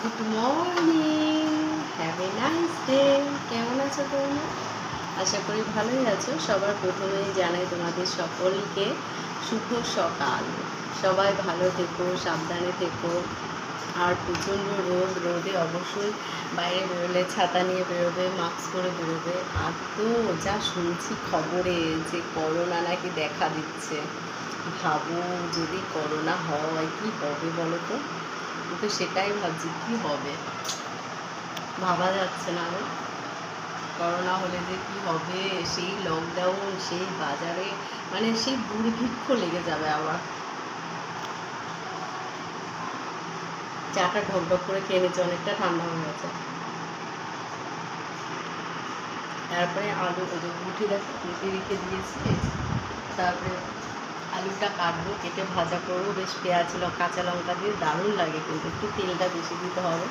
Good morning, have a nice day. কেমন আছো তোমরা? আশা করি ভালোই আছো। সবার প্রথমেই জানাই তোমাদের সকলকে শুভ সকাল। সবাই ভালো থেকো, সাবধানে থেকো। আর প্রচণ্ড রোদে অবশ্যই বাইরে বেরোলে ছাতা নিয়ে বেরোবে, মাস্ক পরে বেরোবে। আর তো যা শুনছি খবরে যে করোনা নাকি দেখা দিচ্ছে, ভাবো যদি করোনা হয় কী হবে বলো তো। কিন্তু সেটাই ভাবছি কী হবে, ভাবা যাচ্ছে না। করোনা হলে যে কী হবে, সেই লকডাউন, সেই বাজারে মানে সেই দুর্ভিক্ষ লেগে যাবে আবার। চাটা ঢকঢক করে খেয়ে নিচ্ছে, অনেকটা ঠান্ডা হয়ে গেছে। তারপরে আলু মুঠি রেখে দিয়েছি। তারপরে আলুটা কাটবো, কেটে ভাজা করবো। বেশ পেঁয়াজ কাঁচা লঙ্কা দিয়ে দারুণ লাগে, কিন্তু একটু তেলটা বেশি দিতে হবে।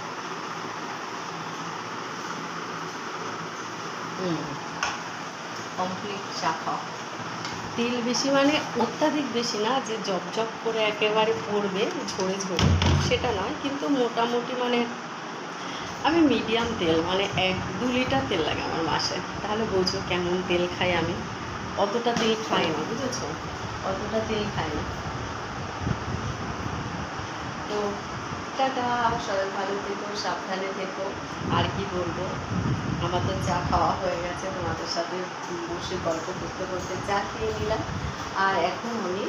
কমপ্লিট চা খাওয়া। তেল বেশি মানে অত্যাধিক বেশি না, যে জব করে একেবারে পড়বে ঝরে ঝরে, সেটা নয়। কিন্তু মোটামুটি মানে আমি মিডিয়াম তেল, মানে 1-2 লিটার তেল লাগে আমার মাসে। তাহলে বোঝো কেমন তেল খাই আমি। অতটা তেল খাই না, বুঝেছো? অতটা তেল খাই না। তো টাটা, সবাই ভালো থেকো, সাবধানে থেকো। আর কি বলবো, আমার তো চা খাওয়া হয়ে গেছে, তোমাদের সাথে বসে গল্প করতে করতে চা খেয়ে নিলাম। আর এখন আমি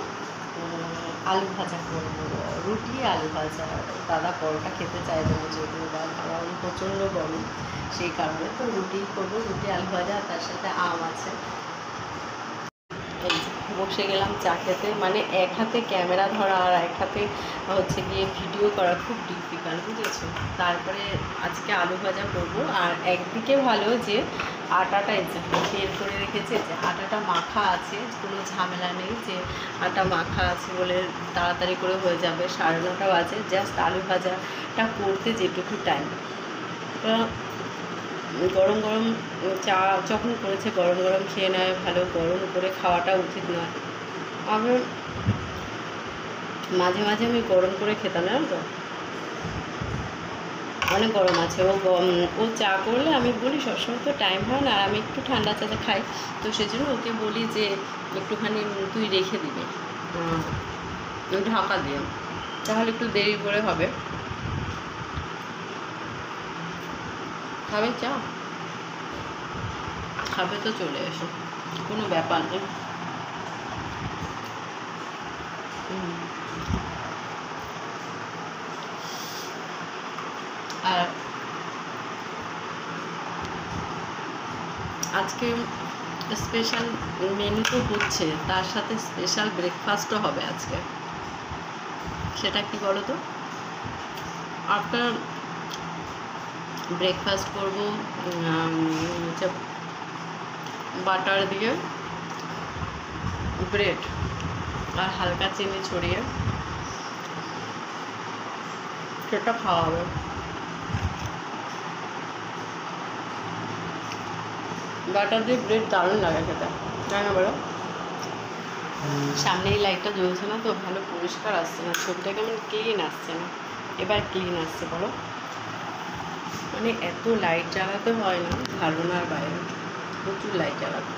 আলু ভাজা করবো, রুটি আলু ভাজা। দাদা পরোটা খেতে চাইবে না, যদিও বা কারণ প্রচণ্ড গরম, সেই কারণে তো রুটি করবো, রুটি আলু ভাজা। তার সাথে আম আছে। এই বসে গেলাম চা খেতে। মানে এক হাতে ক্যামেরা ধরা আর এক হাতে হচ্ছে গিয়ে ভিডিও করা খুব ডিফিকাল্ট, বুঝেছো? তারপরে আজকে আলু ভাজা করবো। আর একদিকে ভালো যে আটাটা বের করে রেখেছে, যে আটাটা মাখা আছে, কোনো ঝামেলা নেই, যে আটা মাখা আছে বলে তাড়াতাড়ি করে হয়ে যাবে। 9:30 বাজে, জাস্ট আলু ভাজাটা করতে যেটুকু টাইম। গরম গরম চা যখন করেছে, গরম গরম খেয়ে নেয় ভালো, গরম করে খাওয়াটা উচিত নয়। আমি মাঝে মাঝে আমি গরম করে খেতাম, জানো তো। অনেক গরম আছে। ও চা করলে আমি বলি সবসময় তো টাইম হয় না, আর আমি একটু ঠান্ডা চাটা খাই। তো সেজন্য ওকে বলি যে একটুখানি তুই রেখে দিবি ঢাকা দিয়ে, তাহলে একটু দেরি করে হবে। খাবে চা? খাবে তো চলে এসো, কোনো ব্যাপার নেই। আর আজকে স্পেশাল মেনু তো হচ্ছে, তার সাথে স্পেশাল ব্রেকফাস্টও হবে আজকে। সেটা কি বলো তো? আফটার ব্রেকফাস্ট করবো বাটার দিয়ে ব্রেড আর হালকা চিনি ছড়িয়ে, সেটা খাওয়া হবে। বাটার দিয়ে ব্রেড দারুণ লাগে খেতে, তাই না বলো? সামনে এই লাইটটা জ্বলছে না তো, ভালো পরিষ্কার আসছে না, ছবিটা কেমন ক্লিন আসছে না। এবার ক্লিন আসছে বলো? মানে এত লাইট জ্বালাতে হয় না ধারণার বাইরে, প্রচুর লাইট জ্বালাতে।